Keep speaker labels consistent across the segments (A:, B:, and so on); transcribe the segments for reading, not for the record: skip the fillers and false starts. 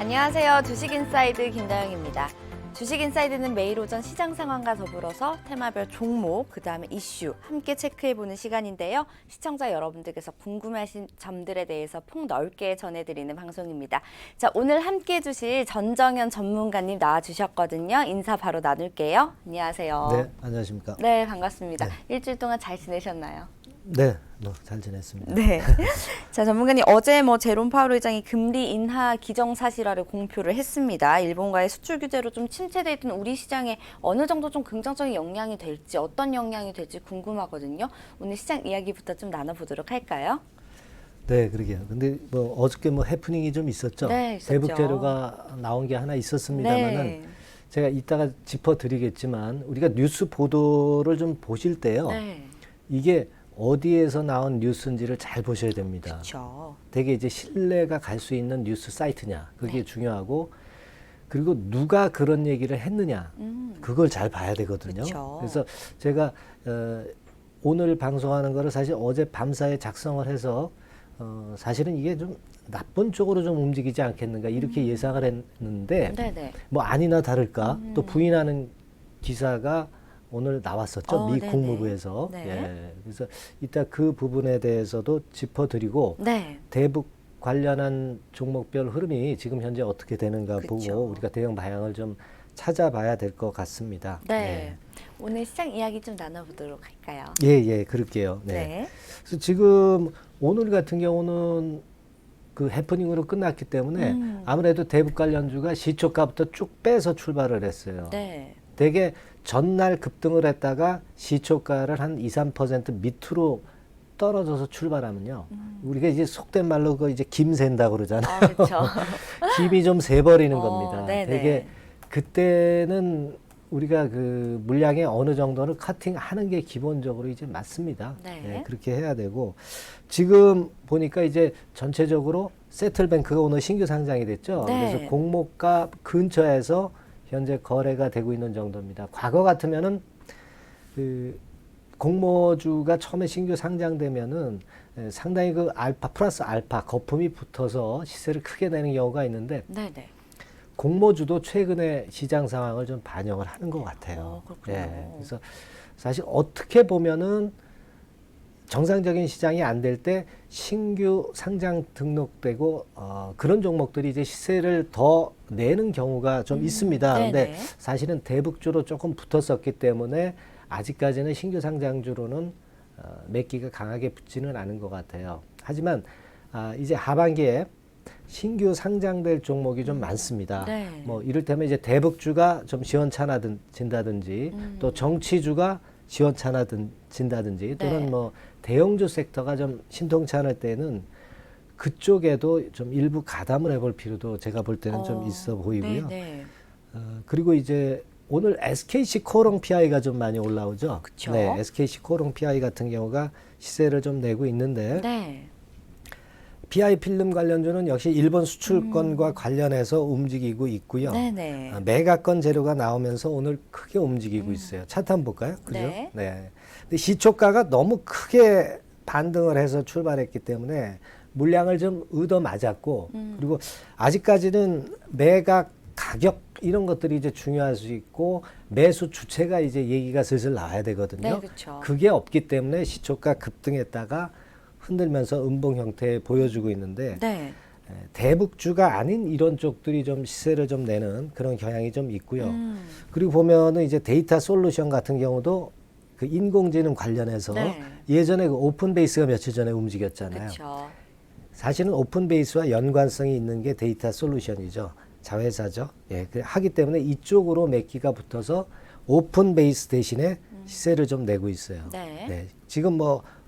A: 안녕하세요. 주식인사이드 김다영입니다. 주식인사이드는 매일 오전 시장 상황과 더불어서 테마별 종목, 그 다음에 이슈 함께 체크해보는 시간인데요. 시청자 여러분들께서 궁금하신 점들에 대해서 폭넓게 전해드리는 방송입니다. 자, 오늘 함께 해주실 전정현 전문가님 나와주셨거든요. 인사 바로 나눌게요. 안녕하세요.
B: 네, 안녕하십니까.
A: 네, 반갑습니다.
B: 네.
A: 일주일 동안 잘 지내셨나요?
B: 네, 잘 지냈습니다.
A: 네. 자, 전문가님 어제 제롬 파월 의장이 금리 인하 기정사실화를 공표를 했습니다. 일본과의 수출 규제로 좀 침체돼 있던 우리 시장에 어느 정도 좀 긍정적인 영향이 될지 어떤 영향이 될지 궁금하거든요. 오늘 시장 이야기부터 좀 나눠보도록 할까요?
B: 네, 그러게요. 근데 어저께 해프닝이 좀 있었죠.
A: 네, 있었죠.
B: 대북 재료가 나온 게 하나 있었습니다만은
A: 네.
B: 제가 이따가 짚어드리겠지만 우리가 뉴스 보도를 좀 보실 때요.
A: 네.
B: 이게 어디에서 나온 뉴스인지를 잘 보셔야 됩니다.
A: 그렇죠.
B: 되게 이제 신뢰가 갈 수 있는 뉴스 사이트냐, 그게
A: 네.
B: 중요하고, 그리고 누가 그런 얘기를 했느냐, 그걸 잘 봐야 되거든요.
A: 그쵸.
B: 그래서 제가 오늘 방송하는 거를 사실 어제 밤사이에 작성을 해서 사실은 이게 좀 나쁜 쪽으로 좀 움직이지 않겠는가 이렇게 예상을 했는데
A: 네네.
B: 아니나 다를까 또 부인하는 기사가 오늘 나왔었죠. 미
A: 네네.
B: 국무부에서.
A: 네.
B: 예. 그래서 이따 그 부분에 대해서도 짚어드리고
A: 네.
B: 대북 관련한 종목별 흐름이 지금 현재 어떻게 되는가
A: 그쵸.
B: 보고 우리가 대응 방향을 좀 찾아봐야 될 것 같습니다.
A: 네. 오늘 시장 이야기 좀 나눠보도록 할까요?
B: 예, 그럴게요. 네.
A: 네.
B: 그래서 지금 오늘 같은 경우는 그 해프닝으로 끝났기 때문에 아무래도 대북 관련주가 시초가부터 쭉 빼서 출발을 했어요.
A: 네.
B: 되게 전날 급등을 했다가 시초가를 한 2, 3% 밑으로 떨어져서 출발하면요. 우리가 이제 속된 말로 이제 김 샌다 그러잖아요.
A: 아, 그렇죠.
B: 김이 좀 새버리는 겁니다.
A: 네네.
B: 되게 그때는 우리가 그 물량의 어느 정도는 커팅하는 게 기본적으로 이제 맞습니다.
A: 네.
B: 네, 그렇게 해야 되고 지금 보니까 이제 전체적으로 세틀뱅크가 오늘 신규 상장이 됐죠.
A: 네.
B: 그래서 공모가 근처에서 현재 거래가 되고 있는 정도입니다. 과거 같으면은 그 공모주가 처음에 신규 상장되면은 상당히 그 알파 플러스 알파 거품이 붙어서 시세를 크게 내는 경우가 있는데
A: 네네.
B: 공모주도 최근에 시장 상황을 좀 반영을 하는 것 같아요.
A: 그렇군요.
B: 그래서 사실 어떻게 보면은 정상적인 시장이 안 될 때 신규 상장 등록되고 그런 종목들이 이제 시세를 더 내는 경우가 좀 있습니다. 근데 사실은 대북주로 조금 붙었었기 때문에 아직까지는 신규 상장주로는 매기가 강하게 붙지는 않은 것 같아요. 하지만 이제 하반기에 신규 상장될 종목이 좀 많습니다.
A: 네.
B: 이를테면 이제 대북주가 좀 시원찮아진다든지 또 정치주가 시원찮아진다든지 또는
A: 네.
B: 대형주 섹터가 좀 신통치 않을 때는 그쪽에도 좀 일부 가담을 해볼 필요도 제가 볼 때는 좀 있어 보이고요.
A: 네네.
B: 그리고 이제 오늘 SKC 코롱 PI가 좀 많이 올라오죠.
A: 그쵸.
B: 네, SKC 코롱 PI 같은 경우가 시세를 좀 내고 있는데
A: 네.
B: PI 필름 관련주는 역시 일본 수출권과 관련해서 움직이고 있고요.
A: 네네.
B: 매각권 재료가 나오면서 오늘 크게 움직이고 있어요. 차트 한번 볼까요? 그죠?
A: 네.
B: 근데 시초가가 너무 크게 반등을 해서 출발했기 때문에 물량을 좀 얻어 맞았고 그리고 아직까지는 매각 가격 이런 것들이 이제 중요할 수 있고 매수 주체가 이제 얘기가 슬슬 나와야 되거든요.
A: 네, 그렇죠.
B: 그게 없기 때문에 시초가 급등했다가 흔들면서 음봉 형태 보여주고 있는데
A: 네.
B: 대북주가 아닌 이런 쪽들이 좀 시세를 좀 내는 그런 경향이 좀 있고요. 그리고 보면은 이제 데이터 솔루션 같은 경우도 그 인공지능 관련해서
A: 네.
B: 예전에 그 오픈베이스가 며칠 전에 움직였잖아요.
A: 그렇죠.
B: 사실은 오픈베이스와 연관성이 있는 게 데이터 솔루션이죠. 자회사죠. 하기 때문에 이쪽으로 매기가 붙어서 오픈베이스 대신에 시세를 좀 내고 있어요.
A: 네.
B: 지금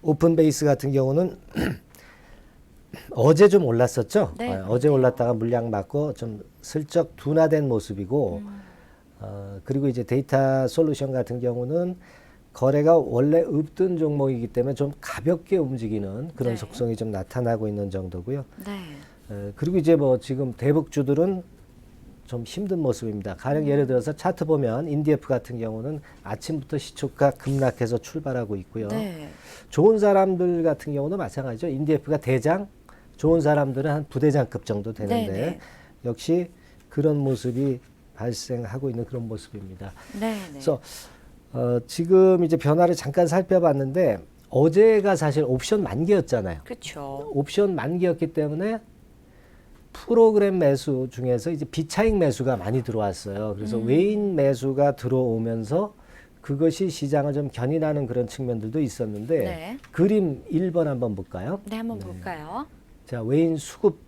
B: 오픈베이스 같은 경우는 어제 좀 올랐었죠.
A: 네,
B: 어제 올랐다가 물량 맞고 좀 슬쩍 둔화된 모습이고 그리고 이제 데이터 솔루션 같은 경우는 거래가 원래 없던 종목이기 때문에 좀 가볍게 움직이는 그런
A: 네.
B: 속성이 좀 나타나고 있는 정도고요.
A: 네.
B: 그리고 이제 지금 대북주들은 좀 힘든 모습입니다. 가령 예를 들어서 차트 보면 인디에프 같은 경우는 아침부터 시초가 급락해서 출발하고 있고요.
A: 네.
B: 좋은 사람들 같은 경우는 마찬가지죠. 인디에프가 대장, 좋은 사람들은 한 부대장급 정도 되는데
A: 네네.
B: 역시 그런 모습이 발생하고 있는 그런 모습입니다.
A: 네. 네.
B: 그래서 지금 이제 변화를 잠깐 살펴봤는데 어제가 사실 옵션 만기였잖아요.
A: 그렇죠.
B: 옵션 만기였기 때문에 프로그램 매수 중에서 이제 비차익 매수가 많이 들어왔어요. 그래서 외인 매수가 들어오면서 그것이 시장을 좀 견인하는 그런 측면들도 있었는데
A: 네.
B: 그림 1번 한번 볼까요?
A: 네, 한번 볼까요?
B: 자, 외인 수급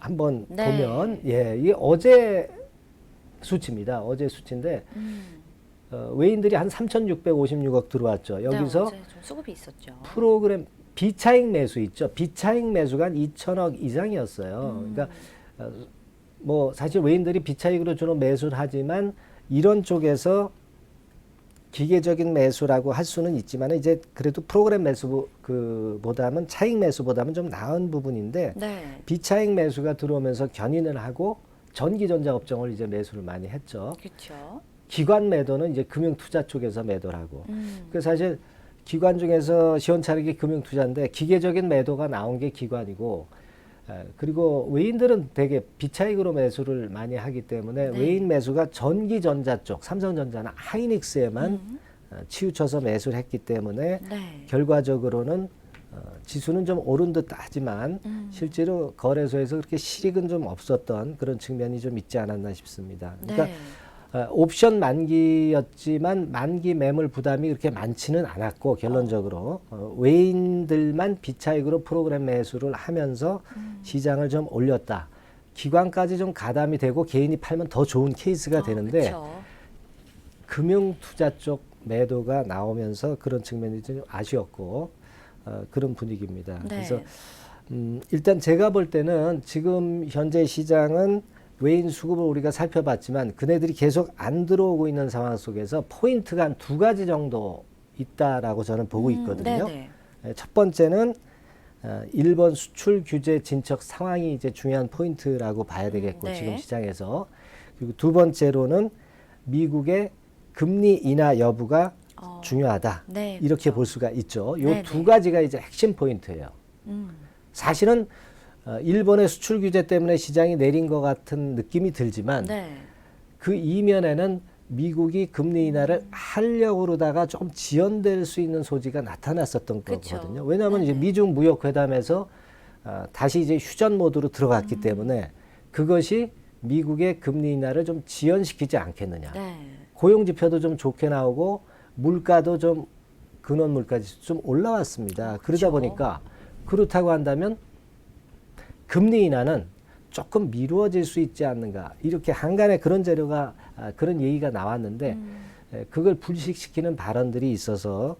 B: 한번
A: 네.
B: 보면 이게 어제 수치입니다. 어제 수치인데 외인들이 한 3,656억 들어왔죠. 여기서
A: 네, 어제 좀 수급이 있었죠.
B: 프로그램 비차익 매수 있죠. 비차익 매수가 한 2천억 이상이었어요. 그러니까 뭐 사실 외인들이 비차익으로 주로 매수를 하지만 이런 쪽에서 기계적인 매수라고 할 수는 있지만 이제 그래도 프로그램 매수 보다는 차익 매수보다는 좀 나은 부분인데
A: 네.
B: 비차익 매수가 들어오면서 견인을 하고 전기전자 업종을 이제 매수를 많이 했죠.
A: 그렇죠.
B: 기관 매도는 이제 금융투자 쪽에서 매도를 하고. 그 사실 기관 중에서 시원찮게 금융투자인데 기계적인 매도가 나온 게 기관이고 그리고 외인들은 되게 비차익으로 매수를 많이 하기 때문에
A: 네.
B: 외인 매수가 전기전자 쪽, 삼성전자나 하이닉스에만 치우쳐서 매수를 했기 때문에
A: 네.
B: 결과적으로는 지수는 좀 오른 듯 하지만 실제로 거래소에서 그렇게 실익은 좀 없었던 그런 측면이 좀 있지 않았나 싶습니다. 그러니까
A: 네.
B: 옵션 만기였지만 만기 매물 부담이 그렇게 많지는 않았고 결론적으로 외인들만 비차익으로 프로그램 매수를 하면서 시장을 좀 올렸다. 기관까지 좀 가담이 되고 개인이 팔면 더 좋은 케이스가 되는데
A: 그렇죠.
B: 금융투자 쪽 매도가 나오면서 그런 측면이 좀 아쉬웠고 그런 분위기입니다.
A: 네.
B: 그래서 일단 제가 볼 때는 지금 현재 시장은 외인 수급을 우리가 살펴봤지만 그네들이 계속 안 들어오고 있는 상황 속에서 포인트가 한 두 가지 정도 있다라고 저는 보고 있거든요.
A: 네네.
B: 첫 번째는 일본 수출 규제 진척 상황이 이제 중요한 포인트라고 봐야 되겠고
A: 네.
B: 지금 시장에서 그리고 두 번째로는 미국의 금리 인하 여부가 중요하다.
A: 네,
B: 이렇게
A: 그렇죠.
B: 볼 수가 있죠. 요
A: 네네.
B: 두 가지가 이제 핵심 포인트예요. 사실은 일본의 수출 규제 때문에 시장이 내린 것 같은 느낌이 들지만
A: 네.
B: 그 이면에는 미국이 금리 인하를 하려고 그러다가 좀 지연될 수 있는 소지가 나타났었던
A: 그쵸.
B: 거거든요. 왜냐하면 이제
A: 네네.
B: 미중 무역 회담에서 다시 이제 휴전 모드로 들어갔기 때문에 그것이 미국의 금리 인하를 좀 지연시키지 않겠느냐.
A: 네.
B: 고용 지표도 좀 좋게 나오고 물가도 좀 근원 물가지수 좀 올라왔습니다. 그러다 보니까 그렇다고 한다면 금리 인하는 조금 미루어질 수 있지 않는가 이렇게 한간에 그런 재료가 그런 얘기가 나왔는데 그걸 불식시키는 발언들이 있어서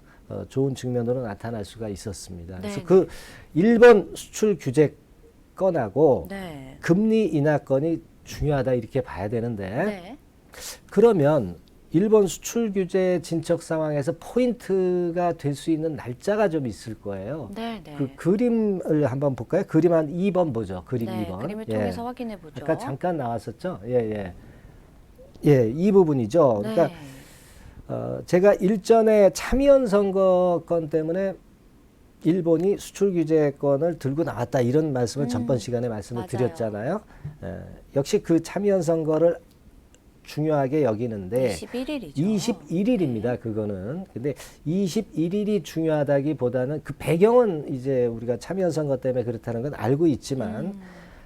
B: 좋은 측면으로 나타날 수가 있었습니다. 그래서
A: 네네.
B: 그 일본 수출 규제 건하고
A: 네.
B: 금리 인하 건이 중요하다 이렇게 봐야 되는데
A: 네.
B: 그러면 일본 수출 규제 진척 상황에서 포인트가 될 수 있는 날짜가 좀 있을 거예요.
A: 네. 네.
B: 그 그림을 한번 볼까요? 그림 한 2번 보죠. 그림
A: 네,
B: 2번.
A: 그림을 통해서 확인해 보죠.
B: 아까 잠깐 나왔었죠. 이 부분이죠.
A: 네.
B: 그러니까 제가 일전에 참의원 선거권 때문에 일본이 수출 규제권을 들고 나왔다 이런 말씀을 전번 시간에 말씀을
A: 맞아요.
B: 드렸잖아요. 역시 그 참의원 선거를 중요하게 여기는데
A: 21일이죠.
B: 21일입니다. 그거는. 근데 21일이 중요하다기보다는 그 배경은 이제 우리가 참여연 선거 때문에 그렇다는 건 알고 있지만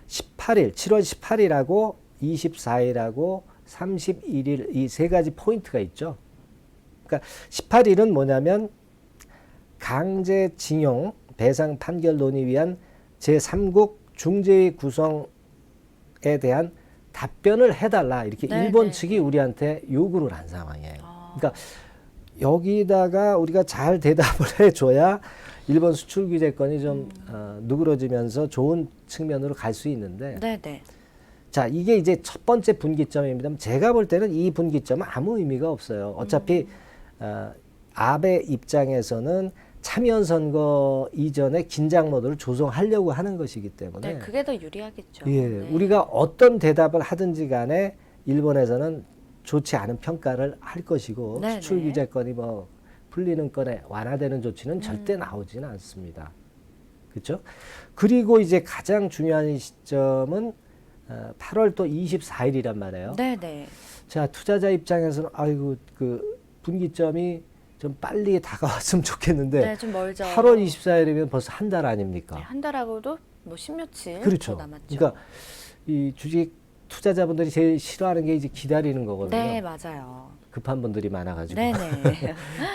B: 18일, 7월 18일하고 24일하고 31일 이 세 가지 포인트가 있죠. 그러니까 18일은 뭐냐면 강제징용 배상 판결 논의 위한 제3국 중재위 구성에 대한 답변을 해달라 이렇게
A: 네,
B: 일본
A: 네.
B: 측이 우리한테 요구를 한 상황이에요. 그러니까 여기다가 우리가 잘 대답을 해줘야 일본 수출 규제권이 좀 누그러지면서 좋은 측면으로 갈 수 있는데
A: 네네.
B: 자 이게 이제 첫 번째 분기점입니다. 제가 볼 때는 이 분기점은 아무 의미가 없어요. 어차피 아베 입장에서는 참여연 선거 이전에 긴장 모드를 조성하려고 하는 것이기 때문에
A: 네, 그게 더 유리하겠죠.
B: 예,
A: 네.
B: 우리가 어떤 대답을 하든지 간에 일본에서는 좋지 않은 평가를 할 것이고
A: 네네.
B: 수출 규제권이 뭐 풀리는 건에 완화되는 조치는 절대 나오지는 않습니다. 그렇죠? 그리고 이제 가장 중요한 시점은 8월 또 24일이란 말이에요.
A: 네네.
B: 자, 투자자 입장에서는 아이고 그 분기점이 좀 빨리 다가왔으면 좋겠는데
A: 네, 좀 멀죠.
B: 8월 24일이면 벌써 한 달 아닙니까?
A: 네, 한 달하고도 뭐 십며칠
B: 그렇죠.
A: 더 남았죠.
B: 그러니까 이 주식 투자자분들이 제일 싫어하는 게 이제 기다리는 거거든요.
A: 네, 맞아요.
B: 급한 분들이 많아가지고.
A: 네네.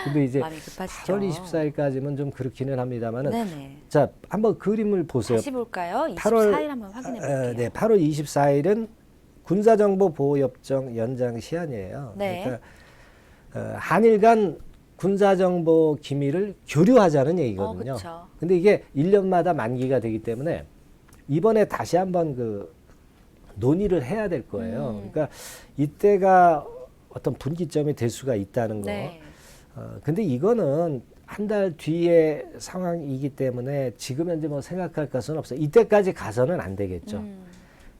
B: 근데 이제
A: 마음이 급하시죠.
B: 8월 24일까지면 좀 그렇기는 합니다만은.
A: 네네.
B: 자, 한번 그림을 보세요.
A: 다시 볼까요?
B: 8월
A: 24일 한번 확인해 볼게요.
B: 네, 8월 24일은 군사정보보호협정 연장 시한이에요.
A: 네.
B: 그러니까 한일 간 군사정보 기밀을 교류하자는 얘기거든요.
A: 그렇죠.
B: 근데 이게 1년마다 만기가 되기 때문에 이번에 다시 한번 그 논의를 해야 될 거예요. 그러니까 이때가 어떤 분기점이 될 수가 있다는 거.
A: 네.
B: 근데 이거는 한 달 뒤의 상황이기 때문에 지금 현재 뭐 생각할 것은 없어요. 이때까지 가서는 안 되겠죠.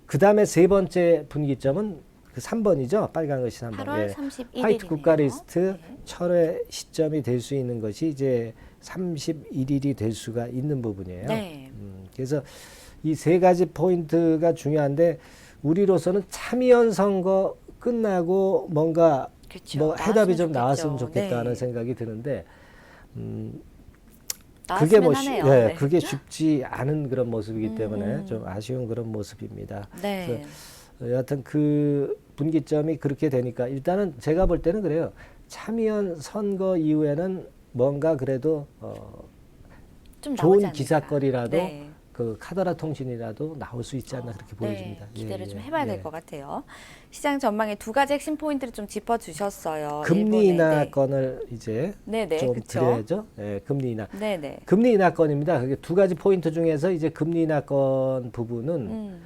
B: 그 다음에 세 번째 분기점은 그 3번이죠. 빨간 것이 3번.
A: 8월 31일이네요.
B: 화이트 국가 리스트
A: 네.
B: 철회 시점이 될 수 있는 것이 이제 31일이 될 수가 있는 부분이에요.
A: 네.
B: 그래서 이 세 가지 포인트가 중요한데 우리로서는 참의원 선거 끝나고 뭔가
A: 그렇죠.
B: 뭐 해답이 좀
A: 좋겠죠.
B: 나왔으면 좋겠다는
A: 네.
B: 생각이 드는데
A: 나왔으면
B: 그게
A: 하네요.
B: 예,
A: 네.
B: 그게 쉽지 않은 그런 모습이기 때문에 좀 아쉬운 그런 모습입니다.
A: 네.
B: 그래서 여하튼 그 분기점이 그렇게 되니까 일단은 제가 볼 때는 그래요. 참의원 선거 이후에는 뭔가 그래도
A: 좀 나오지
B: 좋은
A: 않을까.
B: 기사거리라도
A: 네.
B: 그 카더라 통신이라도 나올 수 있지 않나 그렇게 보여집니다.
A: 네, 기대를
B: 예,
A: 좀
B: 예,
A: 해봐야
B: 예.
A: 될 것 같아요. 시장 전망의 두 가지 핵심 포인트를 좀 짚어주셨어요.
B: 금리
A: 일본의,
B: 인하건을 이제
A: 네네,
B: 좀
A: 그쵸.
B: 드려야죠. 예, 금리 인하.
A: 네네.
B: 금리 인하건입니다. 그게 두 가지 포인트 중에서 이제 금리 인하건 부분은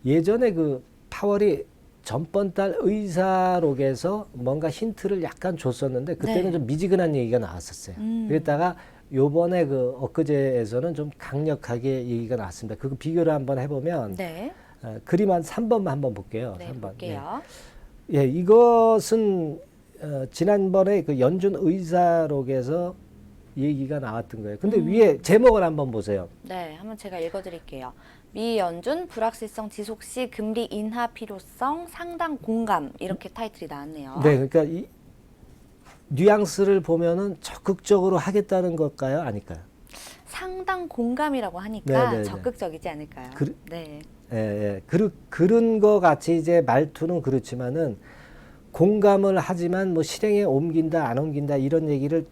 B: 예전에 그 파월이 전번 달 의사록에서 뭔가 힌트를 약간 줬었는데 그때는
A: 네.
B: 좀 미지근한 얘기가 나왔었어요. 그랬다가 요번에 그 엊그제에서는 좀 강력하게 얘기가 나왔습니다. 그거 비교를 한번 해보면
A: 네.
B: 그림 한 3번만 한번 볼게요.
A: 네,
B: 3번.
A: 볼게요.
B: 예, 이것은 지난번에 그 연준 의사록에서 얘기가 나왔던 거예요. 근데 위에 제목을 한번 보세요.
A: 네, 한번 제가 읽어드릴게요. 미 연준 불확실성 지속 시 금리 인하 필요성 상당 공감 이렇게 타이틀이 나왔네요.
B: 네, 그러니까 이 뉘앙스를 보면은 적극적으로 하겠다는 걸까요? 아닐까요?
A: 상당 공감이라고 하니까
B: 네, 네, 네.
A: 적극적이지 않을까요? 네.
B: 예, 예. 그런 거 같이 이제 말투는 그렇지만은 공감을 하지만 뭐 실행에 옮긴다, 안 옮긴다 이런 얘기를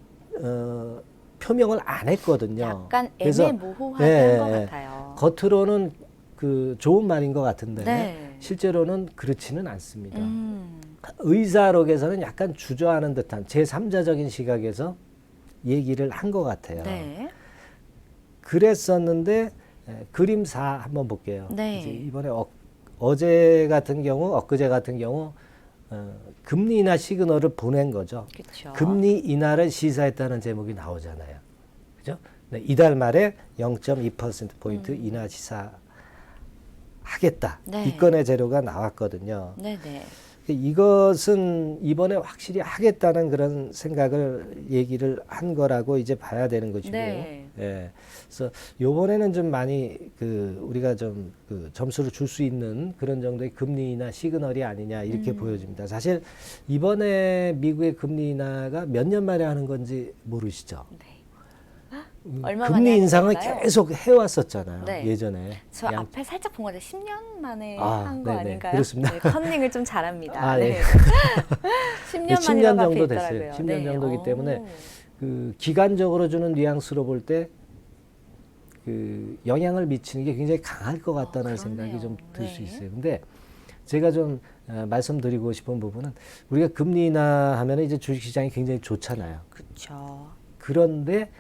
B: 표명을 안 했거든요.
A: 약간
B: 그래서
A: 애매모호하게
B: 예,
A: 한 것
B: 예.
A: 같아요.
B: 겉으로는 그 좋은 말인 것 같은데
A: 네.
B: 실제로는 그렇지는 않습니다.
A: 음.
B: 의사록에서는 약간 주저하는 듯한 제3자적인 시각에서 얘기를 한 것 같아요.
A: 네.
B: 그랬었는데 그림 4 한번 볼게요.
A: 네.
B: 이제 이번에 어제 같은 경우, 엊그제 같은 경우 금리 인하 시그널을 보낸 거죠.
A: 그렇죠.
B: 금리 인하를 시사했다는 제목이 나오잖아요. 그죠? 네, 이달 말에 0.2%포인트 인하 시사하겠다.
A: 네.
B: 이 건의 재료가 나왔거든요.
A: 네네.
B: 이것은 이번에 확실히 하겠다는 그런 생각을 얘기를 한 거라고 이제 봐야 되는 것이고,
A: 네.
B: 예. 그래서 요번에는 좀 많이 우리가 좀 점수를 줄 수 있는 그런 정도의 금리 인하 시그널이 아니냐 이렇게 보여집니다. 사실 이번에 미국의 금리 인하가 몇 년 만에 하는 건지 모르시죠?
A: 네. 얼마 만에
B: 금리
A: 하는
B: 인상을
A: 건가요?
B: 계속 해왔었잖아요.
A: 네.
B: 예전에.
A: 저 앞에 살짝 본 건데 10년 만에
B: 아,
A: 한 거
B: 네네.
A: 아닌가요?
B: 그렇습니다.
A: 네, 컨닝을 좀 잘합니다.
B: 아, 네.
A: 네. 10년
B: 네, 10년
A: 만이라고 앞에
B: 정도 됐어요.
A: 있더라고요.
B: 10년
A: 네.
B: 정도이기
A: 오.
B: 때문에 그 기간적으로 주는 뉘앙스로 볼 때 그 영향을 미치는 게 굉장히 강할 것 같다는 생각이
A: 그러네요.
B: 좀 들 수
A: 네.
B: 있어요. 근데 제가 좀 말씀드리고 싶은 부분은 우리가 금리 인하 하면 이제 주식시장이 굉장히 좋잖아요.
A: 그렇죠.
B: 그런데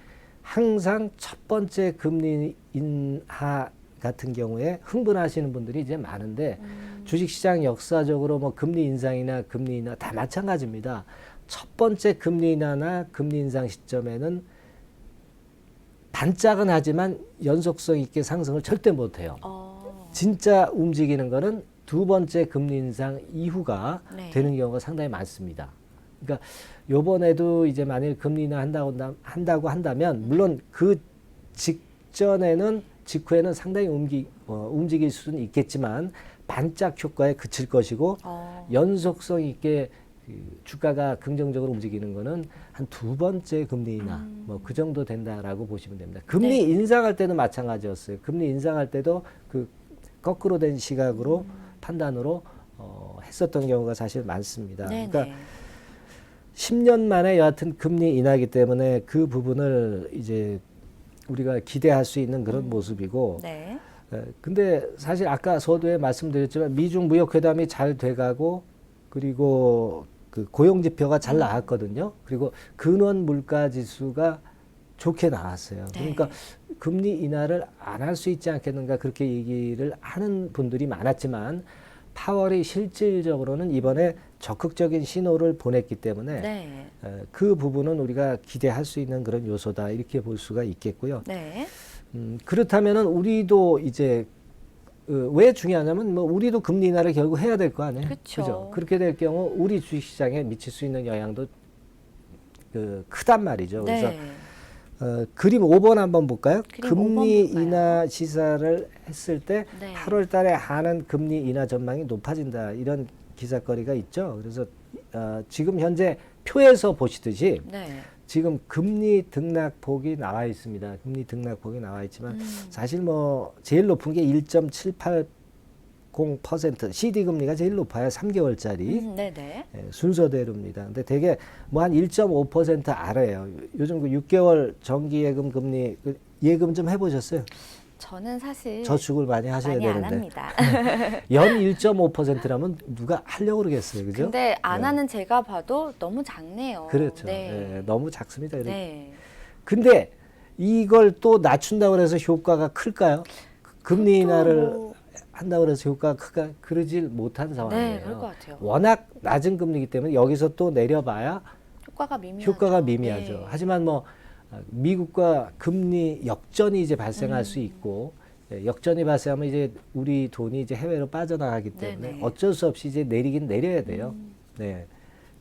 B: 항상 첫 번째 금리 인하 같은 경우에 흥분하시는 분들이 이제 많은데 주식시장 역사적으로 뭐 금리 인상이나 금리 인하 다 마찬가지입니다. 첫 번째 금리 인하나 금리 인상 시점에는 반짝은 하지만 연속성 있게 상승을 절대 못해요. 진짜 움직이는 거는 두 번째 금리 인상 이후가
A: 네.
B: 되는 경우가 상당히 많습니다. 그러니까 요번에도 이제 만일 금리 인하 한다고 한다면 물론 그 직전에는 직후에는 상당히 움직일 수는 있겠지만 반짝 효과에 그칠 것이고 연속성 있게 주가가 긍정적으로 움직이는 거는 한 두 번째 금리 인하 뭐 그 정도 된다라고 보시면 됩니다. 금리 인상할 때는 마찬가지였어요. 금리 인상할 때도 그 거꾸로 된 시각으로 판단으로 했었던 경우가 사실 많습니다. 그러니까 10년 만에 여하튼 금리 인하기 때문에 그 부분을 이제 우리가 기대할 수 있는 그런 모습이고 근데 사실 아까 서두에 말씀드렸지만 미중 무역 회담이 잘 돼가고 그리고 그 고용 지표가 잘 나왔거든요. 그리고 근원 물가 지수가 좋게 나왔어요. 그러니까 금리 인하를 안 할 수 있지 않겠는가 그렇게 얘기를 하는 분들이 많았지만 파월이 실질적으로는 이번에 적극적인 신호를 보냈기 때문에 그 부분은 우리가 기대할 수 있는 그런 요소다 이렇게 볼 수가 있겠고요. 그렇다면은 우리도 이제 왜 중요하냐면 뭐 우리도 금리 인하를 결국 해야 될 거 아니에요. 그죠? 그렇게 될 경우 우리 주식시장에 미칠 수 있는 영향도 크단 말이죠. 그래서 그림 5번 한번 볼까요? 금리 인하 시사를 했을 때 8월 달에 하는 금리 인하 전망이 높아진다. 이런 기사거리가 있죠. 그래서 지금 현재 표에서 보시듯이 지금 금리 등락폭이 나와 있습니다. 금리 등락폭이 나와 있지만 사실 뭐 제일 높은 게 1.780% CD 금리가 제일 높아요. 3개월짜리. 순서대로입니다. 근데 되게 뭐 한 1.5% 아래예요. 요즘 그 6개월 정기예금 금리 예금 좀 해보셨어요?
A: 저는 사실
B: 저축을 많이 하셔야
A: 많이
B: 되는데.
A: 안 합니다.
B: 연 1.5%라면 누가 하려고 그러겠어요. 그죠?
A: 근데 안 하는 제가 봐도 너무 작네요.
B: 그렇죠. 너무 작습니다.
A: 네.
B: 근데 이걸 또 낮춘다고 해서 효과가 클까요? 금리 인하를 한다고 해서 효과가 크가 그러질 못한 상황이에요.
A: 그럴 것 같아요.
B: 워낙 낮은 금리이기 때문에 여기서 또 내려봐야 효과가 미미하죠. 하지만 뭐 미국과 금리 역전이 이제 발생할 수 있고 역전이 발생하면 이제 우리 돈이 이제 해외로 빠져나가기 때문에 어쩔 수 없이 이제 내리긴 내려야 돼요.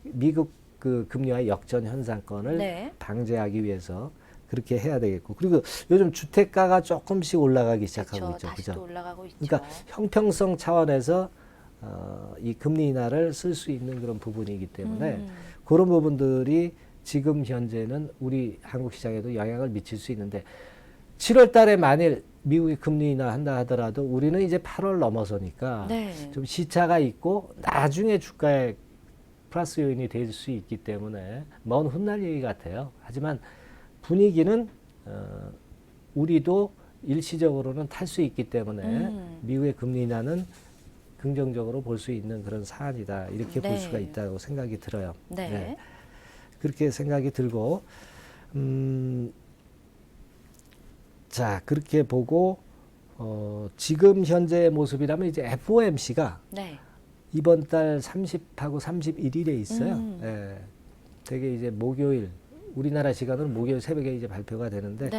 B: 미국 그 금리와 역전 현상권을 방지하기 위해서 그렇게 해야 되겠고 그리고 요즘 주택가가 조금씩 올라가기 시작하고 있죠.
A: 다시 또 올라가고 있죠.
B: 그러니까 형평성 차원에서 이 금리 인하를 쓸 수 있는 그런 부분이기 때문에 그런 부분들이 지금 현재는 우리 한국 시장에도 영향을 미칠 수 있는데 7월 달에 만일 미국이 금리 인하 한다 하더라도 우리는 이제 8월 넘어서니까 좀 시차가 있고 나중에 주가에 플러스 요인이 될 수 있기 때문에 먼 훗날 얘기 같아요. 하지만 분위기는 우리도 일시적으로는 탈 수 있기 때문에 미국의 금리 인하는 긍정적으로 볼 수 있는 그런 사안이다. 이렇게 볼 수가 있다고 생각이 들어요. 그렇게 생각이 들고 자 그렇게 보고 지금 현재의 모습이라면 이제 FOMC가 이번 달 30하고 31일에 있어요. 되게 이제 목요일 우리나라 시간으로 목요일 새벽에 이제 발표가 되는데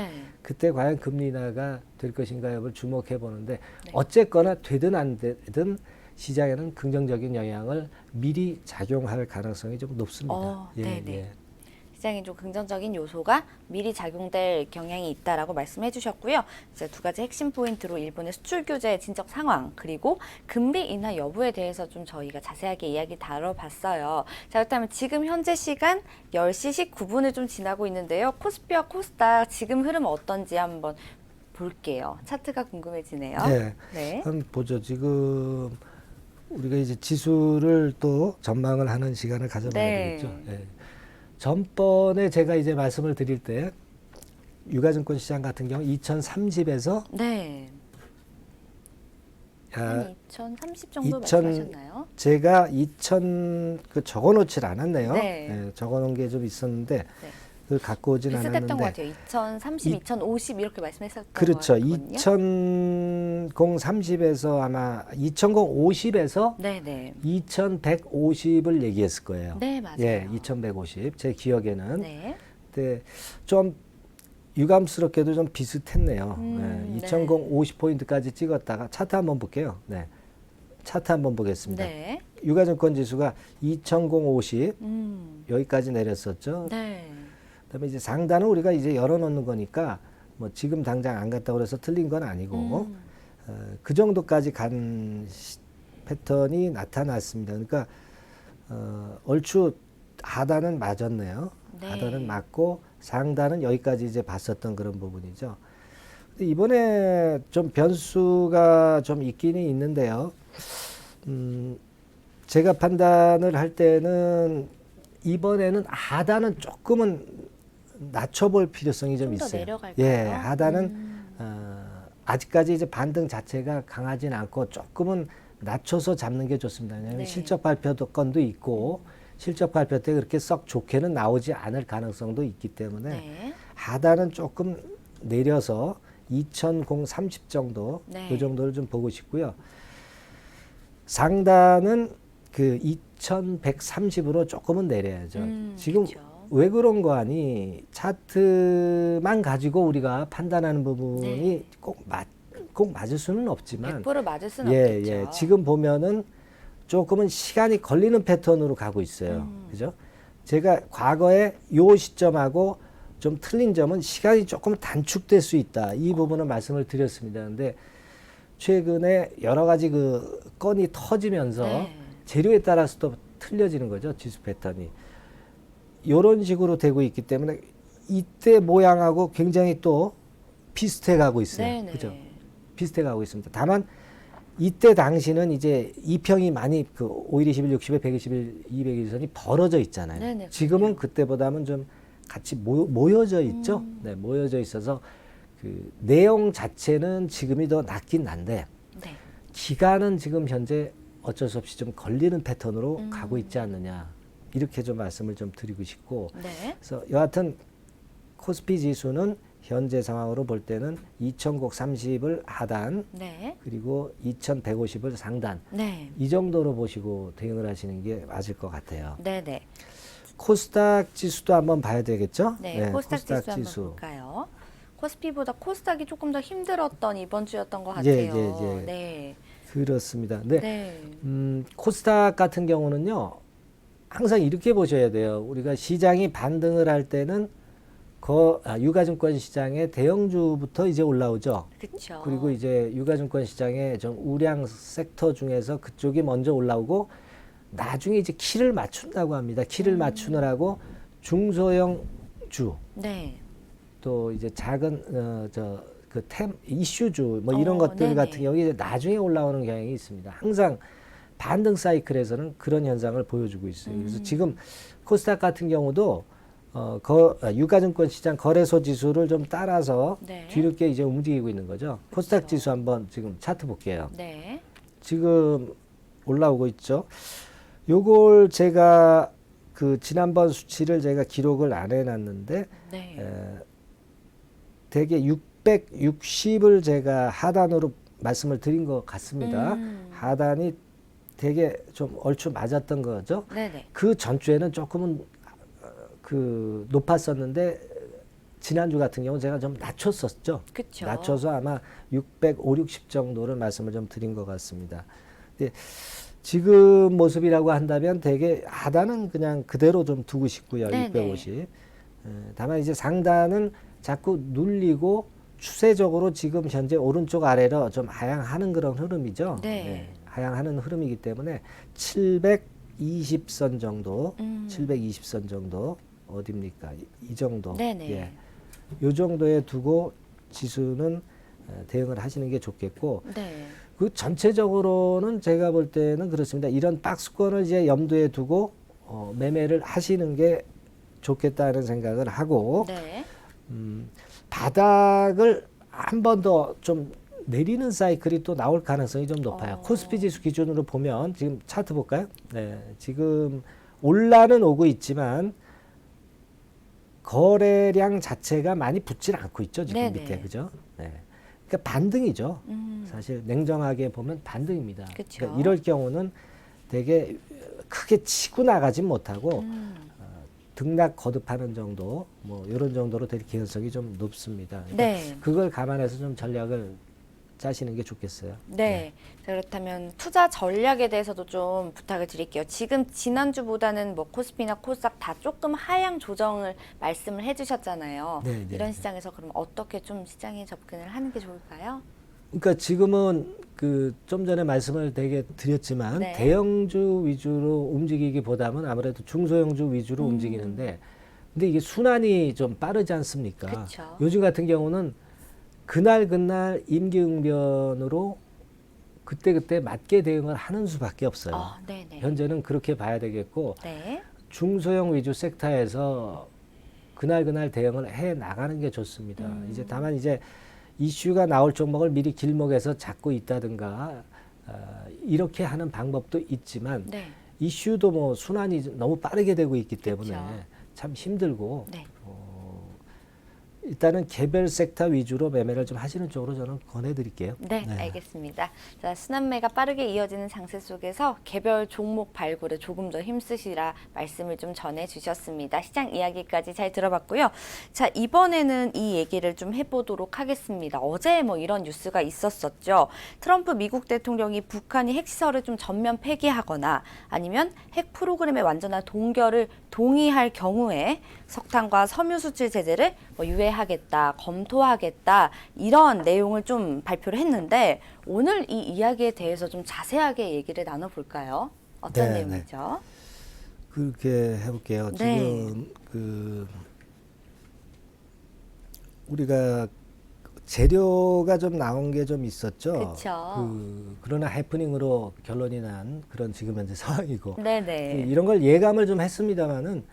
B: 그때 과연 금리 인하가 될 것인가 여부를 주목해 보는데 어쨌거나 되든 안 되든 시장에는 긍정적인 영향을 미리 작용할 가능성이 좀 높습니다.
A: 시장에 좀 긍정적인 요소가 미리 작용될 경향이 있다라고 말씀해 주셨고요. 이제 두 가지 핵심 포인트로 일본의 수출 규제 진척 상황 그리고 금리 인하 여부에 대해서 좀 저희가 자세하게 이야기 다뤄봤어요. 자, 그렇다면 지금 현재 시간 10시 19분을 좀 지나고 있는데요. 코스피와 코스닥 지금 흐름 어떤지 한번 볼게요. 차트가 궁금해지네요.
B: 한번 보죠. 지금 우리가 이제 지수를 또 전망을 하는 시간을 가져봐야 되겠죠. 전번에 제가 이제 말씀을 드릴 때 유가증권 시장 같은 경우 2030에서
A: 한 2030 정도 말씀하셨나요?
B: 제가 2000 적어놓질 않았네요. 적어놓은 게 좀 있었는데 그걸 갖고 오진 않았는데
A: 비슷했던 것 같아요. 2030, 2050 이렇게 말씀했었던
B: 그렇죠.
A: 것 같거든요.
B: 2030에서 아마 2050에서 2150을 얘기했을 거예요.
A: 맞아요.
B: 2150. 제 기억에는. 근데 좀 유감스럽게도 좀 비슷했네요. 2050포인트까지 찍었다가 차트 한번 볼게요. 차트 한번 보겠습니다. 유가증권 지수가 2050 여기까지 내렸었죠. 그다음에 이제 상단은 우리가 이제 열어놓는 거니까 뭐 지금 당장 안 갔다고 그래서 틀린 건 아니고 그 정도까지 간 패턴이 나타났습니다. 그러니까 얼추 하단은 맞았네요.
A: 네.
B: 하단은 맞고 상단은 여기까지 이제 봤었던 그런 부분이죠. 근데 이번에 좀 변수가 좀 있기는 있는데요. 제가 판단을 할 때는 이번에는 하단은 조금은 낮춰볼 필요성이 좀
A: 더
B: 있어요.
A: 내려갈까요?
B: 예, 하단은 아직까지 이제 반등 자체가 강하진 않고 조금은 낮춰서 잡는 게 좋습니다. 왜냐하면
A: 네.
B: 실적 발표도 건도 있고 실적 발표 때 그렇게 썩 좋게는 나오지 않을 가능성도 있기 때문에
A: 네.
B: 하단은 조금 내려서 2030 정도
A: 네.
B: 이 정도를 좀 보고 싶고요. 상단은 그 2130으로 조금은 내려야죠. 지금
A: 그쵸.
B: 왜 그런 거 아니 차트만 가지고 우리가 판단하는 부분이
A: 네.
B: 꼭 맞을 수는 없지만
A: 100% 맞을 수는
B: 예,
A: 없겠죠.
B: 예. 지금 보면은 조금은 시간이 걸리는 패턴으로 가고 있어요. 그죠? 제가 과거에 요 시점하고 좀 틀린 점은 시간이 조금 단축될 수 있다. 이 부분은 말씀을 드렸습니다. 근데 최근에 여러 가지 그 건이 터지면서
A: 네.
B: 재료에 따라서 또 틀려지는 거죠. 지수 패턴이. 이런 식으로 되고 있기 때문에 이때 모양하고 굉장히 또 비슷해 가고 있어요.
A: 네네.
B: 그죠? 비슷해 가고 있습니다. 다만 이때 당시는 이제 이평이 많이 그 5일, 20일, 60일, 120일, 200일선이 벌어져 있잖아요.
A: 네네,
B: 지금은 그때보다는 좀 같이 모여져 있죠. 네, 모여져 있어서 그 내용 자체는 지금이 더 낫긴 난데
A: 네.
B: 기간은 지금 현재 어쩔 수 없이 좀 걸리는 패턴으로 가고 있지 않느냐. 이렇게 좀 말씀을 좀 드리고 싶고
A: 네.
B: 그래서 여하튼 코스피 지수는 현재 상황으로 볼 때는 2030을 하단
A: 네.
B: 그리고 2150을 상단
A: 네.
B: 이 정도로 보시고 대응을 하시는 게 맞을 것 같아요.
A: 네네.
B: 코스닥 지수도 한번 봐야 되겠죠?
A: 네. 코스닥 지수 한번 볼까요? 코스피보다 코스닥이 조금 더 힘들었던 이번 주였던 것
B: 예,
A: 같아요.
B: 예, 예.
A: 네.
B: 그렇습니다. 네.
A: 네.
B: 코스닥 같은 경우는요. 항상 이렇게 보셔야 돼요. 우리가 시장이 반등을 할 때는 유가증권 시장의 대형주부터 이제 올라오죠.
A: 그렇죠.
B: 그리고 이제 유가증권 시장의 좀 우량 섹터 중에서 그쪽이 먼저 올라오고 나중에 이제 키를 맞춘다고 합니다. 키를 맞추느라고 중소형 주,
A: 네.
B: 또 이제 작은 이슈주 뭐 이런 것들
A: 네네.
B: 같은 경우에 이제 나중에 올라오는 경향이 있습니다. 항상 반등 사이클에서는 그런 현상을 보여주고 있어요. 그래서 지금 코스닥 같은 경우도 유가증권 시장 거래소 지수를 좀 따라서
A: 네.
B: 뒤늦게 이제 움직이고 있는 거죠. 코스닥 지수 한번 지금 차트 볼게요.
A: 네.
B: 지금 올라오고 있죠. 요걸 제가 그 지난번 수치를 제가 기록을 안 해놨는데
A: 네.
B: 대개 660을 제가 하단으로 말씀을 드린 것 같습니다. 하단이 되게 좀 얼추 맞았던 거죠.
A: 네네.
B: 그 전주에는 조금은 그 높았었는데 지난주 같은 경우 제가 좀 낮췄었죠.
A: 그쵸.
B: 낮춰서 아마 650, 60 정도를 말씀을 좀 드린 것 같습니다. 근데 지금 모습이라고 한다면 되게 하단은 그냥 그대로 좀 두고 싶고요.
A: 네네.
B: 650. 다만 이제 상단은 자꾸 눌리고 추세적으로 지금 현재 오른쪽 아래로 좀 하향하는 그런 흐름이죠.
A: 네.
B: 하향하는 흐름이기 때문에 720선 정도, 720선 정도 어딥니까? 이 정도.
A: 네네.
B: 예. 요 정도에 두고 지수는 대응을 하시는 게 좋겠고
A: 네.
B: 그 전체적으로는 제가 볼 때는 그렇습니다. 이런 박스권을 이제 염두에 두고 매매를 하시는 게 좋겠다는 생각을 하고
A: 네.
B: 바닥을 한 번 더 좀 내리는 사이클이 또 나올 가능성이 좀 높아요. 코스피 지수 기준으로 보면 지금 차트 볼까요? 네, 지금 올라는 오고 있지만 거래량 자체가 많이 붙질 않고 있죠. 지금
A: 네네.
B: 밑에 그죠? 네. 그러니까 반등이죠. 사실 냉정하게 보면 반등입니다.
A: 그쵸.
B: 그러니까 이럴 경우는 되게 크게 치고 나가진 못하고 등락 거듭하는 정도, 뭐 이런 정도로 될 가능성이 좀 높습니다. 그러니까
A: 네.
B: 그걸 감안해서 좀 전략을 짜시는 게 좋겠어요.
A: 네. 자, 그렇다면 투자 전략에 대해서도 좀 부탁을 드릴게요. 지금 지난주보다는 뭐 코스피나 코스닥 다 조금 하향 조정을 말씀을 해주셨잖아요.
B: 네, 네,
A: 이런
B: 네.
A: 시장에서 그럼 어떻게 좀 시장에 접근을 하는 게 좋을까요?
B: 그러니까 지금은 그 좀 전에 말씀을 되게 드렸지만
A: 네.
B: 대형주 위주로 움직이기보다는 아무래도 중소형주 위주로 움직이는데 근데 이게 순환이 좀 빠르지 않습니까?
A: 그쵸.
B: 요즘 같은 경우는 그날 임기응변으로 그때그때 맞게 대응을 하는 수밖에 없어요.
A: 네네.
B: 현재는 그렇게 봐야 되겠고
A: 네.
B: 중소형 위주 섹터에서 그날 대응을 해 나가는 게 좋습니다. 이제 다만 이제 이슈가 나올 종목을 미리 길목에서 잡고 있다든가 이렇게 하는 방법도 있지만
A: 네.
B: 이슈도 뭐 순환이 너무 빠르게 되고 있기 때문에
A: 그쵸.
B: 참 힘들고
A: 네.
B: 일단은 개별 섹터 위주로 매매를 좀 하시는 쪽으로 저는 권해드릴게요.
A: 네, 알겠습니다. 자, 순환매가 빠르게 이어지는 장세 속에서 개별 종목 발굴에 조금 더 힘쓰시라 말씀을 좀 전해주셨습니다. 시장 이야기까지 잘 들어봤고요. 자, 이번에는 이 얘기를 좀 해보도록 하겠습니다. 어제 뭐 이런 뉴스가 있었었죠. 트럼프 미국 대통령이 북한이 핵시설을 좀 전면 폐기하거나 아니면 핵 프로그램의 완전한 동결을 동의할 경우에 석탄과 섬유 수출 제재를 뭐 유예하겠다, 검토하겠다 이런 내용을 좀 발표를 했는데 오늘 이 이야기에 대해서 좀 자세하게 얘기를 나눠볼까요? 어떤
B: 네,
A: 내용이죠?
B: 그렇게 해볼게요.
A: 네.
B: 지금 그 우리가 재료가 좀 나온 게 좀 있었죠.
A: 그쵸.
B: 그러나 해프닝으로 결론이 난 그런 지금 현재 상황이고
A: 네네.
B: 이런 걸 예감을 좀 했습니다만은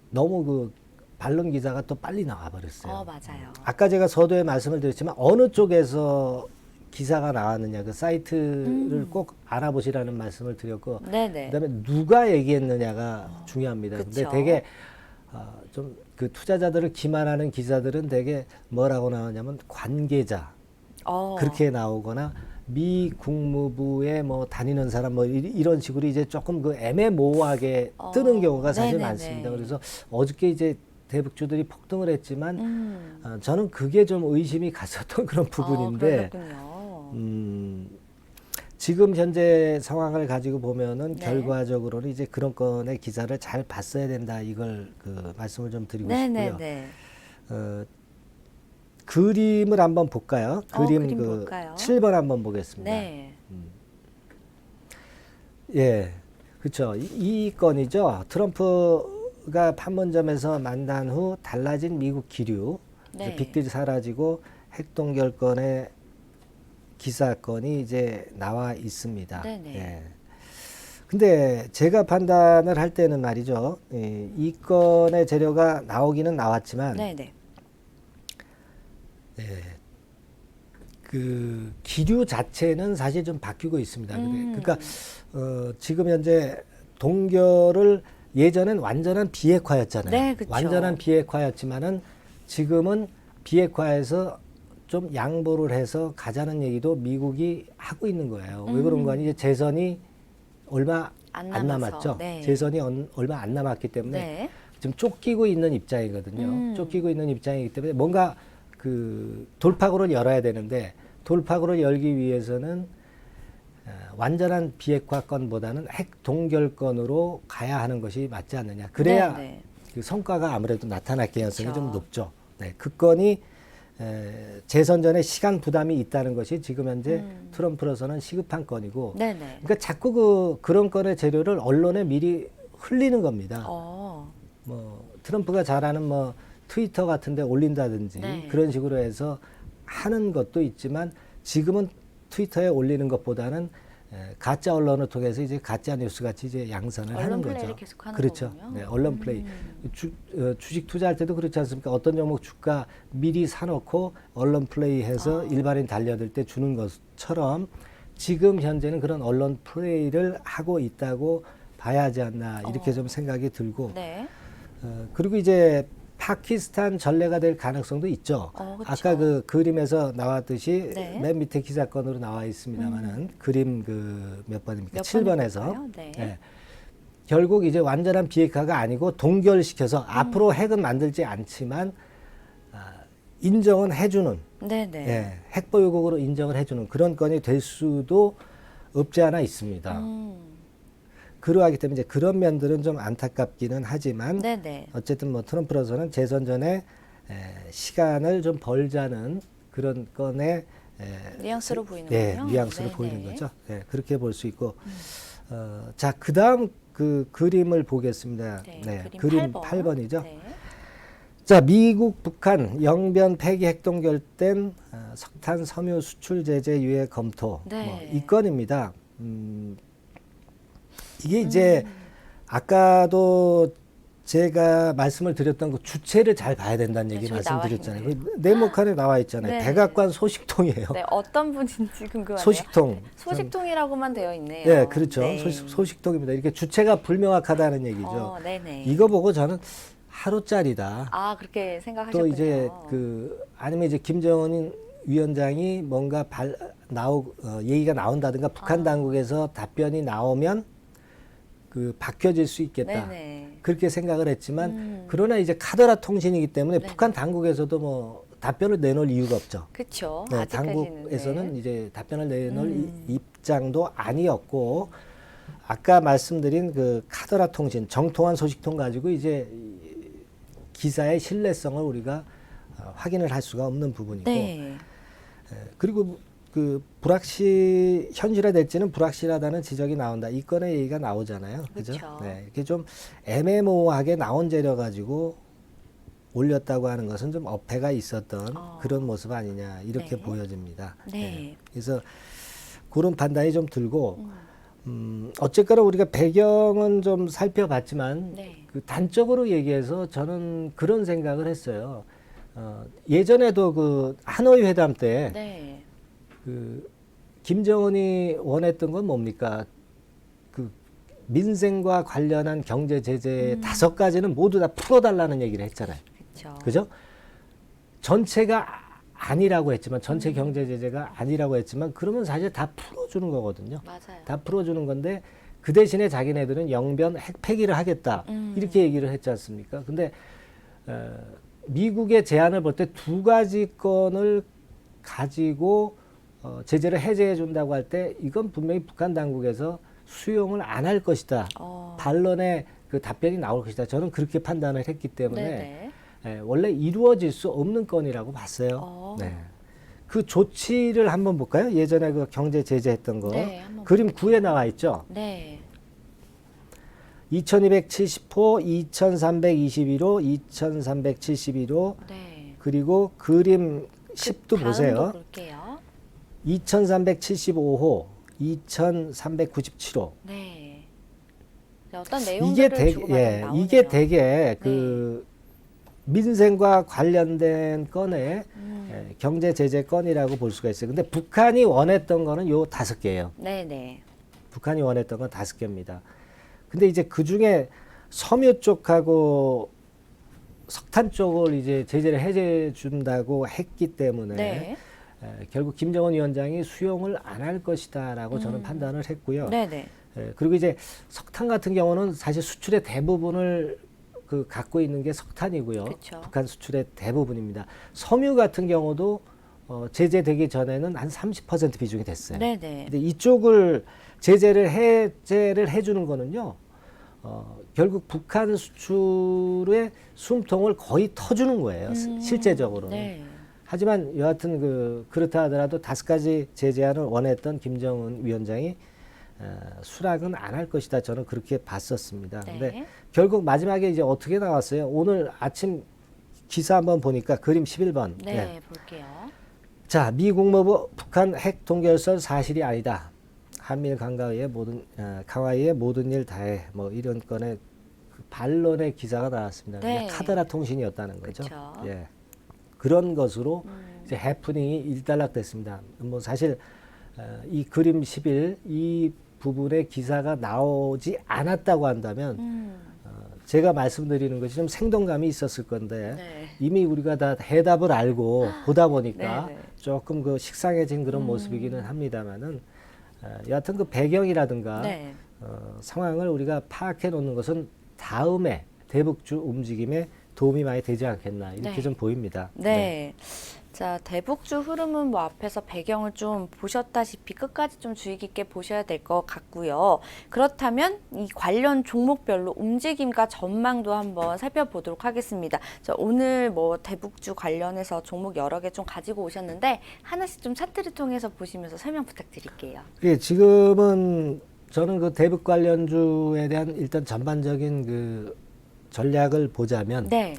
B: 너무 그 반론 기사가 또 빨리 나와 버렸어요.
A: 맞아요.
B: 아까 제가 서두에 말씀을 드렸지만 어느 쪽에서 기사가 나왔느냐 그 사이트를 꼭 알아보시라는 말씀을 드렸고
A: 네네.
B: 그다음에 누가 얘기했느냐가 중요합니다. 근데
A: 그쵸.
B: 되게 좀 그 투자자들을 기만하는 기사들은 되게 뭐라고 나오냐면 관계자 그렇게 나오거나 미 국무부에 뭐 다니는 사람 뭐 이런 식으로 이제 조금 그 애매모호하게 뜨는 경우가 사실
A: 네네네.
B: 많습니다. 그래서 어저께 이제 대북주들이 폭등을 했지만 저는 그게 좀 의심이 갔었던 그런 부분인데
A: 그렇군요.
B: 지금 현재 상황을 가지고 보면은
A: 네.
B: 결과적으로는 이제 그런 건의 기사를 잘 봤어야 된다 이걸 그 말씀을 좀 드리고 싶고요.
A: 네네네.
B: 그림을 한번 볼까요? 그림
A: 그림
B: 그
A: 볼까요?
B: 7번 한번 보겠습니다.
A: 네.
B: 예, 그렇죠. 이 건이죠. 트럼프가 판문점에서 만난 후 달라진 미국 기류,
A: 네.
B: 빅딜이 사라지고 핵동결권의 기사건이 이제 나와 있습니다.
A: 네네.
B: 예. 근데 제가 판단을 할 때는 말이죠. 이 건의 재료가 나오기는 나왔지만
A: 네네.
B: 그 기류 자체는 사실 좀 바뀌고 있습니다. 그러니까 지금 현재 동결을 예전엔 완전한 비핵화였잖아요.
A: 네, 그쵸.
B: 완전한 비핵화였지만은 지금은 비핵화에서 좀 양보를 해서 가자는 얘기도 미국이 하고 있는 거예요. 왜 그런 거 아니? 이제 재선이 얼마
A: 안
B: 안
A: 남아서,
B: 남았죠.
A: 네.
B: 재선이 얼마 안 남았기 때문에
A: 네.
B: 지금 쫓기고 있는 입장이거든요. 쫓기고 있는 입장이기 때문에 뭔가 그 돌파구를 열어야 되는데 돌파구를 열기 위해서는 완전한 비핵화건보다는 핵 동결건으로 가야 하는 것이 맞지 않느냐. 그래야
A: 네네.
B: 그 성과가 아무래도 나타날 개연성이
A: 그쵸.
B: 좀 높죠. 네, 그 건이 재선 전에 시간 부담이 있다는 것이 지금 현재 트럼프로서는 시급한 건이고,
A: 네네.
B: 그러니까 자꾸 그런 건의 재료를 언론에 미리 흘리는 겁니다. 뭐 트럼프가 잘하는 뭐 트위터 같은데 올린다든지
A: 네.
B: 그런 식으로 해서 하는 것도 있지만 지금은 트위터에 올리는 것보다는 가짜 언론을 통해서 이제 가짜 뉴스 같이 이제 양산을
A: 언론
B: 하는
A: 플레이를
B: 거죠.
A: 계속 하는
B: 그렇죠.
A: 거군요.
B: 네, 언론 플레이. 주식 투자할 때도 그렇지 않습니까? 어떤 종목 주가 미리 사놓고 언론 플레이해서 일반인 달려들 때 주는 것처럼 지금 현재는 그런 언론 플레이를 하고 있다고 봐야 하지 않나 이렇게 좀 생각이 들고
A: 네.
B: 그리고 이제 파키스탄 전례가 될 가능성도 있죠.
A: 그쵸.
B: 아까 그 그림에서 나왔듯이
A: 네.
B: 맨 밑에 기사건으로 나와 있습니다만은 그림 그 몇 번입니까?
A: 몇
B: 7번에서
A: 번일까요? 네.
B: 결국 이제 완전한 비핵화가 아니고 동결시켜서 앞으로 핵은 만들지 않지만 인정은 해주는
A: 네네.
B: 예, 핵보유국으로 인정을 해주는 그런 건이 될 수도 없지 않아 있습니다. 그러하기 때문에 이제 그런 면들은 좀 안타깝기는 하지만
A: 네네.
B: 어쨌든 뭐 트럼프로서는 재선 전에 시간을 좀 벌자는 그런 건에
A: 뉘앙스로 보이는군요.
B: 예, 뉘앙스로
A: 네네.
B: 보이는 거죠. 예, 그렇게 볼 수 있고 자, 그다음 그 그림을 보겠습니다.
A: 네,
B: 그림
A: 그림
B: 8번이죠.
A: 네.
B: 자, 미국, 북한 영변 폐기 핵동결된 석탄 섬유 수출 제재 유예 검토
A: 네.
B: 뭐 이 건입니다. 이게 이제 아까도 제가 말씀을 드렸던 그 주체를 잘 봐야 된다는 얘기
A: 저기 나와
B: 말씀드렸잖아요.
A: 있네요.
B: 그 네모칸에 나와 있잖아요.
A: 네.
B: 백악관 소식통이에요.
A: 네, 어떤 분인지 궁금하네요.
B: 소식통.
A: 소식통이라고만 되어 있네요.
B: 네, 그렇죠.
A: 네.
B: 소식통입니다. 이렇게 주체가 불명확하다는 얘기죠.
A: 네네.
B: 이거 보고 저는 하루짜리다.
A: 아, 그렇게 생각하셨군요.
B: 또 이제 아니면 이제 김정은 위원장이 뭔가 얘기가 나온다든가 북한 당국에서 답변이 나오면 그 바뀌어질 수 있겠다.
A: 네네.
B: 그렇게 생각을 했지만 그러나 이제 카더라 통신이기 때문에
A: 네네.
B: 북한 당국에서도 뭐 답변을 내놓을 이유가 없죠.
A: 그렇죠.
B: 네,
A: 아직까지는.
B: 당국에서는
A: 네.
B: 이제 답변을 내놓을 입장도 아니었고 아까 말씀드린 그 카더라 통신 정통한 소식통 가지고 이제 기사의 신뢰성을 우리가 확인을 할 수가 없는 부분이고
A: 네.
B: 그리고 그 현실화될지는 불확실하다는 지적이 나온다. 이 건의 얘기가 나오잖아요. 그죠?
A: 그쵸.
B: 네, 이렇게 좀 애매모호하게 나온 재료 가지고 올렸다고 하는 것은 좀 어폐가 있었던 그런 모습 아니냐 이렇게
A: 네.
B: 보여집니다.
A: 네.
B: 그래서 그런 판단이 좀 들고 어쨌거나 우리가 배경은 좀 살펴봤지만
A: 네.
B: 그 단적으로 얘기해서 저는 그런 생각을 했어요. 예전에도 그 하노이 회담 때
A: 네.
B: 그 김정은이 원했던 건 뭡니까? 그 민생과 관련한 경제 제재 5가지는 모두 다 풀어달라는 얘기를 했잖아요.
A: 그렇죠.
B: 그죠? 전체가 아니라고 했지만 전체 경제 제재가 아니라고 했지만 그러면 사실 다 풀어주는 거거든요.
A: 맞아요.
B: 다 풀어주는 건데 그 대신에 자기네들은 영변 핵 폐기를 하겠다 이렇게 얘기를 했지 않습니까? 근데 미국의 제안을 볼 때 2가지 건을 가지고 제재를 해제해 준다고 할 때 이건 분명히 북한 당국에서 수용을 안 할 것이다. 반론의 그 답변이 나올 것이다. 저는 그렇게 판단을 했기 때문에 원래 이루어질 수 없는 건이라고 봤어요. 네. 그 조치를 한번 볼까요? 예전에 그 경제 제재했던 거.
A: 네, 한번
B: 그림 9에 나와 있죠.
A: 네.
B: 2270호, 2321호, 2371호,
A: 네.
B: 그리고 그림 10도 보세요.
A: 볼게요.
B: 2375호, 2397호.
A: 네. 네, 어떤
B: 이게
A: 내용들을 주고받아 나오네요.
B: 이게 되게 그 민생과 관련된 건의 경제 제재 건이라고 볼 수가 있어요. 근데 북한이 원했던 거는 요 5개예요.
A: 네네.
B: 북한이 원했던 건 5개입니다. 근데 이제 그 중에 섬유 쪽하고 석탄 쪽을 이제 제재를 해제 준다고 했기 때문에
A: 네.
B: 결국 김정은 위원장이 수용을 안 할 것이다라고 저는 판단을 했고요.
A: 네네.
B: 그리고 이제 석탄 같은 경우는 사실 수출의 대부분을 그 갖고 있는 게 석탄이고요.
A: 그쵸.
B: 북한 수출의 대부분입니다. 섬유 같은 경우도 제재되기 전에는 한 30% 비중이 됐어요.
A: 네네.
B: 근데 이쪽을 해제를 해주는 거는요. 결국 북한 수출의 숨통을 거의 터주는 거예요. 실제적으로는.
A: 네.
B: 하지만 여하튼 그렇다 하더라도 5가지 제재안을 원했던 김정은 위원장이 수락은 안 할 것이다. 저는 그렇게 봤었습니다.
A: 네.
B: 근데 결국 마지막에 이제 어떻게 나왔어요? 오늘 아침 기사 한번 보니까 그림 11번.
A: 네, 볼게요.
B: 자, 미 국무부 북한 핵 동결설 사실이 아니다. 한미일 강화의의 모든 일 다해. 뭐 이런 건의 그 반론의 기사가 나왔습니다.
A: 네.
B: 카더라 통신이었다는 거죠.
A: 그쵸.
B: 예. 그런 것으로 이제 해프닝이 일단락됐습니다. 뭐 사실 이 그림 11 이 부분의 기사가 나오지 않았다고 한다면 제가 말씀드리는 것이 좀 생동감이 있었을 건데
A: 네.
B: 이미 우리가 다 해답을 알고 보다 보니까
A: 네네.
B: 조금 그 식상해진 그런 모습이기는 합니다만은 여하튼 그 배경이라든가
A: 네.
B: 상황을 우리가 파악해 놓는 것은 다음에 대북주 움직임에 도움이 많이 되지 않겠나 이렇게
A: 네.
B: 좀 보입니다.
A: 네. 자, 대북주 흐름은 뭐 앞에서 배경을 좀 보셨다시피 끝까지 좀 주의 깊게 보셔야 될 것 같고요. 그렇다면 이 관련 종목별로 움직임과 전망도 한번 살펴보도록 하겠습니다. 자, 오늘 뭐 대북주 관련해서 종목 여러 개 좀 가지고 오셨는데 하나씩 좀 차트를 통해서 보시면서 설명 부탁드릴게요.
B: 예, 지금은 저는 그 대북 관련주에 대한 일단 전반적인 그 전략을 보자면
A: 네.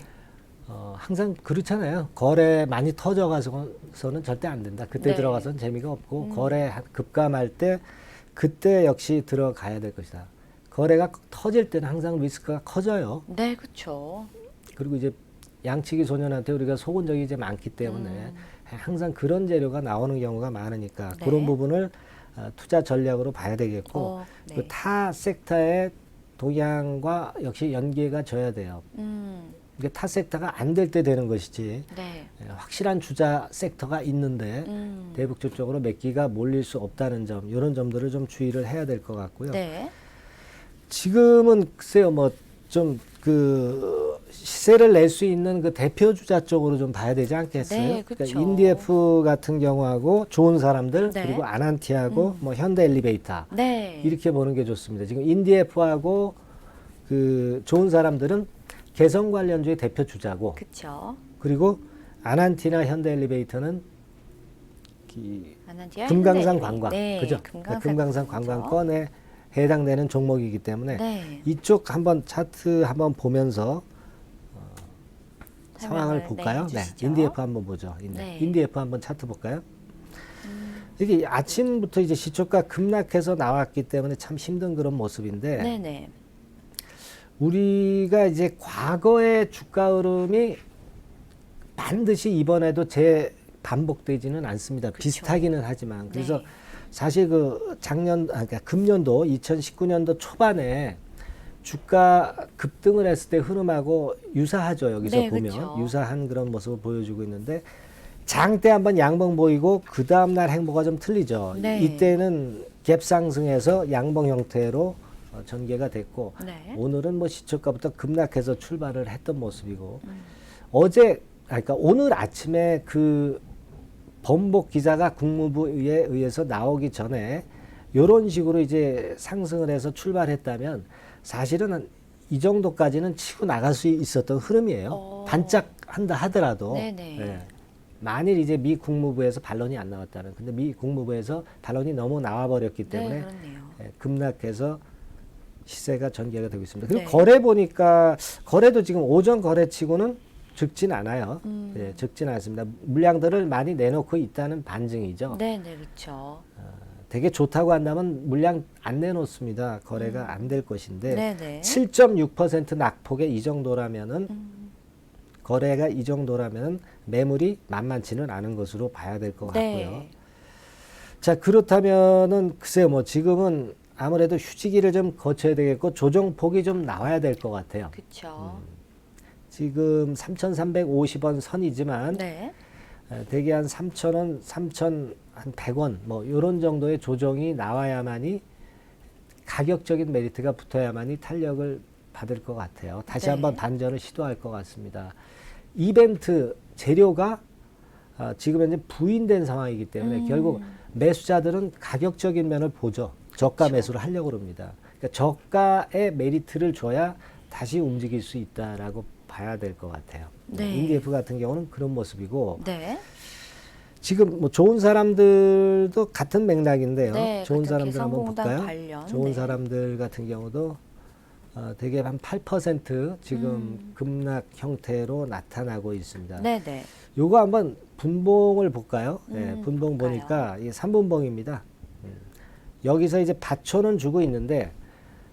B: 항상 그렇잖아요. 거래 많이 터져가서는 절대 안 된다. 그때
A: 네.
B: 들어가서는 재미가 없고 거래 급감할 때 그때 역시 들어가야 될 것이다. 거래가 터질 때는 항상 리스크가 커져요.
A: 네, 그렇죠.
B: 그리고 이제 양치기 소년한테 우리가 속은 적이 이제 많기 때문에 항상 그런 재료가 나오는 경우가 많으니까
A: 네.
B: 그런 부분을 투자 전략으로 봐야 되겠고
A: 네.
B: 그 타 섹터의 동향과 역시 연계가 져야 돼요. 이게 타 섹터가 안 될 때 되는 것이지
A: 네.
B: 확실한 주자 섹터가 있는데 대북주 쪽으로 몇 기가 몰릴 수 없다는 점 이런 점들을 좀 주의를 해야 될 것 같고요.
A: 네.
B: 지금은 글쎄요 뭐 좀 그 시세를 낼 수 있는 그 대표 주자 쪽으로 좀 봐야 되지 않겠어요?
A: 네, 그쵸.
B: 그러니까 인디에프 같은 경우하고 좋은 사람들
A: 네.
B: 그리고 아난티하고 뭐 현대엘리베이터
A: 네.
B: 이렇게 보는 게 좋습니다. 지금 인디에프하고 그 좋은 사람들은 개성 관련주의 대표 주자고
A: 그렇죠.
B: 그리고 아난티나 현대엘리베이터는
A: 아난티아
B: 금강산
A: 현대일리.
B: 관광,
A: 네.
B: 그죠? 금강산
A: 관광이죠.
B: 관광권에 해당되는 종목이기 때문에
A: 네.
B: 이쪽 한번 차트 한번 보면서 상황을
A: 설명을,
B: 볼까요?
A: 네,
B: 네,
A: 해주시죠.
B: 인디에프 한번 보죠.
A: 네.
B: 인디에프 한번 차트 볼까요? 이게 아침부터 이제 시초가 급락해서 나왔기 때문에 참 힘든 그런 모습인데
A: 네네.
B: 우리가 이제 과거의 주가 흐름이 반드시 이번에도 반복되지는 않습니다.
A: 그쵸.
B: 비슷하기는 하지만 그래서
A: 네.
B: 사실 그 그러니까 금년도 2019년도 초반에 주가 급등을 했을 때 흐름하고 유사하죠. 여기서
A: 네,
B: 보면
A: 그쵸.
B: 유사한 그런 모습을 보여주고 있는데 장 때 한번 양봉 보이고 그 다음 날 행보가 좀 틀리죠.
A: 네.
B: 이때는 갭 상승해서 양봉 형태로 전개가 됐고
A: 네.
B: 오늘은 뭐 시초가부터 급락해서 출발을 했던 모습이고 어제 그러니까 오늘 아침에 그 번복 기사가 국무부에 의해서 나오기 전에 이런 식으로 이제 상승을 해서 출발했다면 사실은 이 정도까지는 치고 나갈 수 있었던 흐름이에요. 반짝한다 하더라도
A: 네네.
B: 예. 만일 이제 미 국무부에서 반론이 안 나왔다는 근데 미 국무부에서 반론이 너무 나와버렸기 때문에
A: 네, 그렇네요.
B: 급락해서 시세가 전개가 되고 있습니다. 그리고
A: 네.
B: 거래 보니까 거래도 지금 오전 거래치고는 적진 않아요. 예, 적진 않습니다. 물량들을 많이 내놓고 있다는 반증이죠.
A: 네네, 그렇죠.
B: 되게 좋다고 한다면 물량 안 내놓습니다. 거래가 안 될 것인데
A: 네네.
B: 7.6% 낙폭의 이 정도라면은 거래가 이 정도라면은 매물이 만만치는 않은 것으로 봐야 될 것 같고요.
A: 네.
B: 자 그렇다면은 글쎄요 뭐 지금은 아무래도 휴지기를 좀 거쳐야 되겠고 조정폭이 좀 나와야 될 것 같아요.
A: 그렇죠.
B: 지금 3,350원 선이지만
A: 네.
B: 대개 한 3,000원, 3,100원 뭐 이런 정도의 조정이 나와야만이 가격적인 메리트가 붙어야만이 탄력을 받을 것 같아요. 다시
A: 네.
B: 한번 반전을 시도할 것 같습니다. 이벤트 재료가 지금 현재 부인된 상황이기 때문에 결국 매수자들은 가격적인 면을 보죠. 저가
A: 그렇죠.
B: 매수를 하려고 합니다. 그러니까 저가의 메리트를 줘야 다시 움직일 수 있다라고 봐야 될 것 같아요.
A: 네.
B: 인디에프 같은 경우는 그런 모습이고
A: 네.
B: 지금 뭐 좋은 사람들도 같은 맥락인데요.
A: 네,
B: 좋은
A: 같은
B: 사람들 한번
A: 개성공단
B: 볼까요?
A: 관련,
B: 좋은
A: 네.
B: 사람들 같은 경우도 대개 한 8% 지금 급락 형태로 나타나고 있습니다.
A: 네네.
B: 요거 한번 분봉을 볼까요? 네, 분봉
A: 볼까요?
B: 보니까 이게 3분봉입니다. 여기서 이제 받쳐는 주고 있는데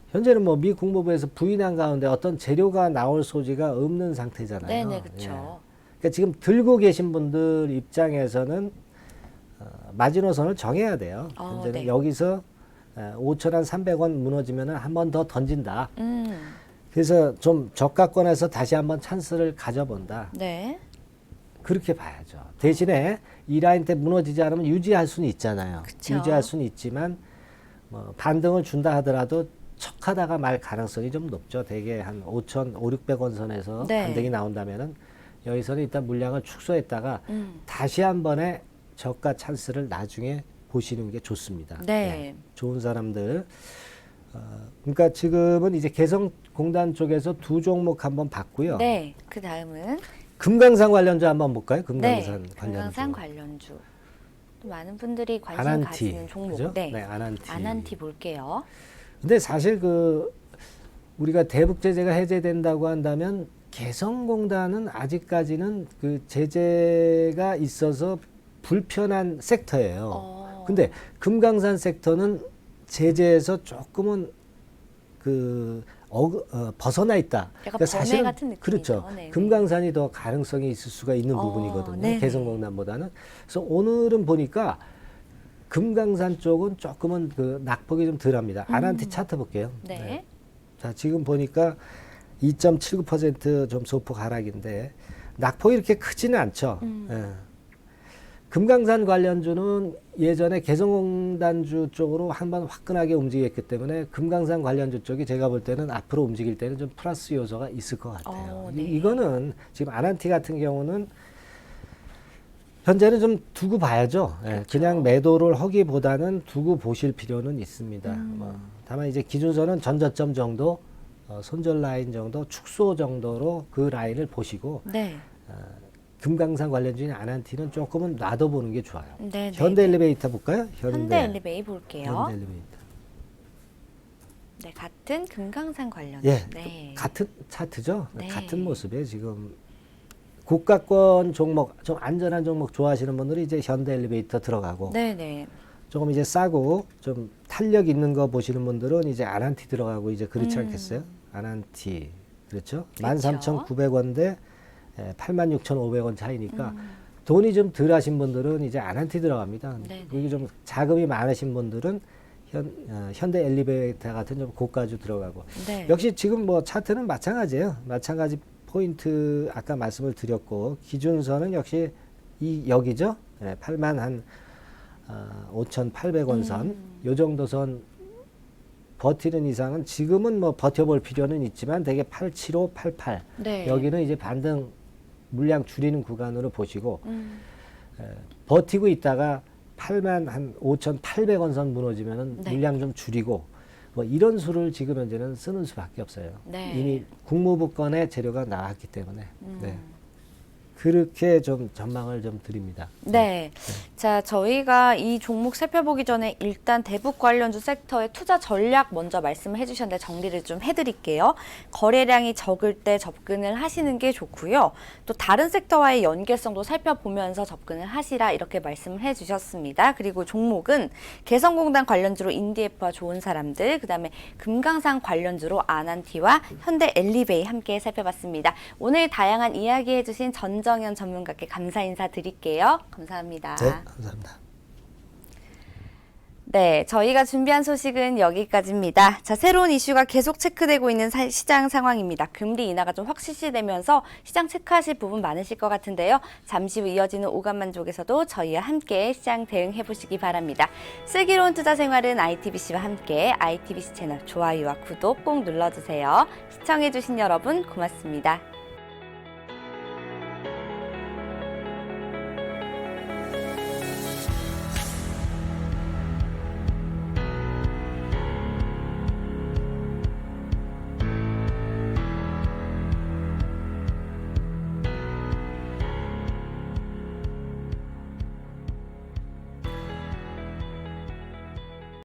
B: 현재는 뭐 미 국무부에서 부인한 가운데 어떤 재료가 나올 소지가 없는 상태잖아요.
A: 네네, 그렇죠.
B: 그러니까 지금 들고 계신 분들 입장에서는 마지노선을 정해야 돼요. 현재는
A: 네.
B: 여기서 5,300원 무너지면 한 번 더 던진다.
A: 음.
B: 그래서 좀 저가권에서 다시 한번 찬스를 가져본다.
A: 네.
B: 그렇게 봐야죠. 대신에 이 라인 때 무너지지 않으면 유지할 수는 있잖아요.
A: 그쵸.
B: 유지할 수는 있지만 뭐 반등을 준다 하더라도 척하다가 말 가능성이 좀 높죠. 대개 한 5,500, 600원 선에서
A: 네.
B: 반등이 나온다면은 여기서는 일단 물량을 축소했다가 다시 한 번에 저가 찬스를 나중에 보시는 게 좋습니다.
A: 네.
B: 좋은 사람들. 그러니까 지금은 이제 개성공단 쪽에서 두 종목 한번 봤고요.
A: 네. 그 다음은
B: 금강산 관련주 한번 볼까요? 금강산
A: 네.
B: 관련주.
A: 금강산 관련주. 또 많은 분들이 관심
B: 아난티,
A: 가지는 종목.
B: 그죠?
A: 네.
B: 네, 아난티.
A: 아난티 볼게요.
B: 근데 사실 우리가 대북 제재가 해제된다고 한다면 개성공단은 아직까지는 그 제재가 있어서 불편한 섹터예요. 근데 금강산 섹터는 제재에서 조금은 벗어나 있다.
A: 약간 범위 같은 느낌이죠.
B: 그렇죠.
A: 네,
B: 금강산이 더 가능성이 있을 수가 있는 부분이거든요.
A: 네네.
B: 개성공단보다는. 그래서 오늘은 보니까 금강산 쪽은 조금은 낙폭이 좀 덜합니다. 아난티 차트 볼게요.
A: 네.
B: 자, 지금 보니까 2.79%좀 소폭 하락인데 낙폭이 이렇게 크지는 않죠. 예. 금강산 관련주는 예전에 개성공단주 쪽으로 한번 화끈하게 움직였기 때문에 금강산 관련주 쪽이 제가 볼 때는 앞으로 움직일 때는 좀 플러스 요소가 있을 것 같아요.
A: 네.
B: 이거는 지금 아난티 같은 경우는 현재는 좀 두고 봐야죠. 예,
A: 그렇죠.
B: 그냥 매도를 하기보다는 두고 보실 필요는 있습니다. 다만 이제 기준선은 전저점 정도, 손절 라인 정도, 축소 정도로 그 라인을 보시고
A: 네.
B: 금강산 관련주인 아난티는 조금은 놔둬보는 게 좋아요.
A: 네.
B: 현대 엘리베이터 볼까요?
A: 현대 엘리베이 볼게요.
B: 현대 엘리베이터.
A: 네, 같은 금강산 관련.
B: 예,
A: 네.
B: 같은 차트죠.
A: 네.
B: 같은 모습에 지금 고가권 종목, 좀 안전한 종목 좋아하시는 분들이 이제 현대 엘리베이터 들어가고,
A: 네네.
B: 조금 이제 싸고 좀 탄력 있는 거 보시는 분들은 이제 아난티 들어가고 이제 그렇지 않겠어요? 아난티 그렇죠?
A: 그렇죠.
B: 13,900원 대 86,500원 차이니까 돈이 좀 덜 하신 분들은 이제 아난티 들어갑니다.
A: 네네.
B: 그리고 좀 자금이 많으신 분들은 현대 엘리베이터 같은 좀 고가주 들어가고.
A: 네.
B: 역시 지금 뭐 차트는 마찬가지예요. 마찬가지 포인트 아까 말씀을 드렸고 기준선은 역시 여기죠. 8만 한 5,800원 선, 요 정도 선 버티는 이상은 지금은 뭐 버텨볼 필요는 있지만 되게 875, 88
A: 네.
B: 여기는 이제 반등 물량 줄이는 구간으로 보시고 버티고 있다가 8만 한 5,800원 선 무너지면은
A: 네.
B: 물량 좀 줄이고 뭐 이런 수를 지금 현재는 쓰는 수밖에 없어요.
A: 네.
B: 이미 국무부 건의 재료가 나왔기 때문에 네. 그렇게 좀 전망을 좀 드립니다.
A: 네. 자, 저희가 이 종목 살펴보기 전에 일단 대북 관련주 섹터의 투자 전략 먼저 말씀을 해주셨는데 정리를 좀 해드릴게요. 거래량이 적을 때 접근을 하시는 게 좋고요. 또 다른 섹터와의 연계성도 살펴보면서 접근을 하시라 이렇게 말씀을 해주셨습니다. 그리고 종목은 개성공단 관련주로 인디에프와 좋은 사람들, 그다음에 금강산 관련주로 아난티와 현대 엘리베이 함께 살펴봤습니다. 오늘 다양한 이야기 해주신 전정현 전문가께 감사 인사 드릴게요. 감사합니다.
B: 네, 감사합니다.
A: 네, 저희가 준비한 소식은 여기까지입니다. 자, 새로운 이슈가 계속 체크되고 있는 시장 상황입니다. 금리 인하가 좀 확실시되면서 시장 체크하실 부분 많으실 것 같은데요. 잠시 후 이어지는 오감만족에서도 저희와 함께 시장 대응해 보시기 바랍니다. 슬기로운 투자 생활은 ITBC와 함께 ITBC 채널 좋아요와 구독 꼭 눌러주세요. 시청해 주신 여러분 고맙습니다.